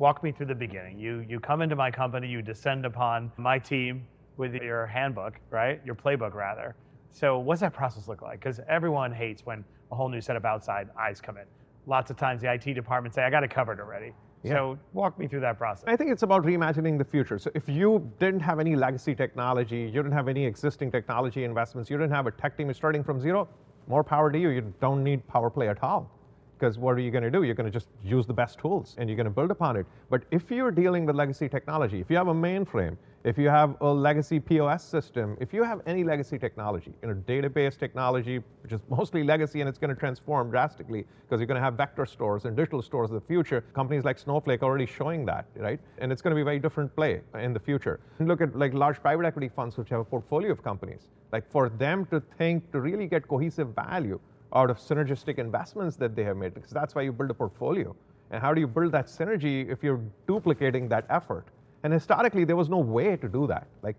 Walk me through the beginning. You come into my company, you descend upon my team with your handbook, right? Your playbook, rather. So what's that process look like? Because everyone hates when a whole new set of outside eyes come in. Lots of times the IT department say, I got it covered already. Yeah. So walk me through that process. I think it's about reimagining the future. So if you didn't have any legacy technology, you didn't have any existing technology investments, you didn't have a tech team starting from zero, more power to you. You don't need PowerPlay at all. Because what are you going to do? You're going to just use the best tools and you're going to build upon it. But if you're dealing with legacy technology, if you have a mainframe, if you have a legacy POS system, if you have any legacy technology, database technology, which is mostly legacy and it's going to transform drastically because you're going to have vector stores and digital stores in the future. Companies like Snowflake are already showing that, right? And it's going to be a very different play in the future. And look at like large private equity funds which have a portfolio of companies. Like for them to think to really get cohesive value out of synergistic investments that they have made, because that's why you build a portfolio. And how do you build that synergy if you're duplicating that effort? And historically, there was no way to do that. Like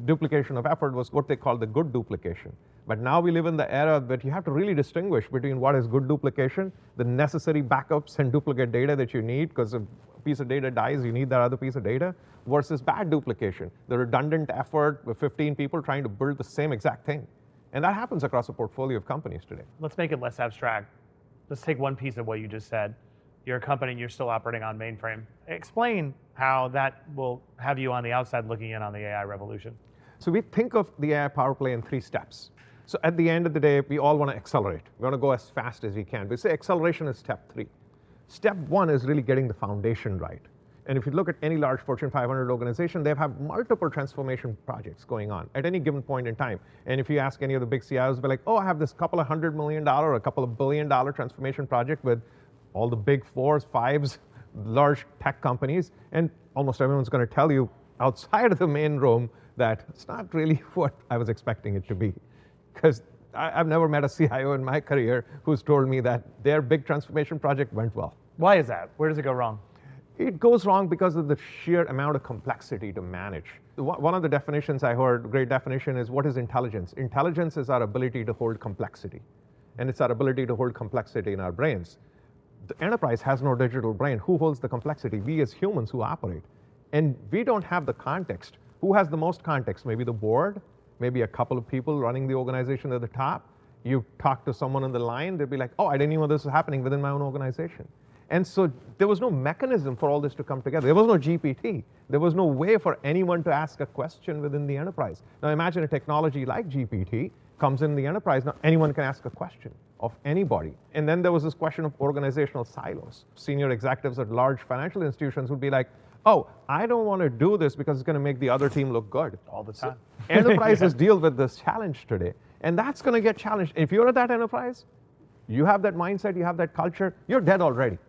duplication of effort was what they call the good duplication. But now we live in the era that you have to really distinguish between what is good duplication, the necessary backups and duplicate data that you need, because if a piece of data dies, you need that other piece of data, versus bad duplication, the redundant effort with 15 people trying to build the same exact thing. And that happens across a portfolio of companies today. Let's make it less abstract. Let's take one piece of what you just said. You're a company and you're still operating on mainframe. Explain how that will have you on the outside looking in on the AI revolution. So we think of the AI PowerPlay in 3 steps. So at the end of the day, we all want to accelerate. We want to go as fast as we can. We say acceleration is step 3. Step 1 is really getting the foundation right. And if you look at any large Fortune 500 organization, they have multiple transformation projects going on at any given point in time. And if you ask any of the big CIOs, they'll be like, oh, I have this couple of $100 million, a couple of $1 billion transformation project with all the big 4s, 5s, large tech companies. And almost everyone's going to tell you outside of the main room that it's not really what I was expecting it to be. Because I've never met a CIO in my career who's told me that their big transformation project went well. Why is that? Where does it go wrong? It goes wrong because of the sheer amount of complexity to manage. One of the definitions I heard, great definition, is what is intelligence? Intelligence is our ability to hold complexity. And it's our ability to hold complexity in our brains. The enterprise has no digital brain. Who holds the complexity? We as humans who operate. And we don't have the context. Who has the most context? Maybe the board, maybe a couple of people running the organization at the top. You talk to someone on the line, they'd be like, oh, I didn't even know this was happening within my own organization. And so there was no mechanism for all this to come together. There was no GPT. There was no way for anyone to ask a question within the enterprise. Now imagine a technology like GPT comes in the enterprise. Now anyone can ask a question of anybody. And then there was this question of organizational silos. Senior executives at large financial institutions would be like, oh, I don't want to do this because it's going to make the other team look good. All the time. So enterprises deal with this challenge today. And that's going to get challenged. If you're at that enterprise, you have that mindset, you have that culture, you're dead already.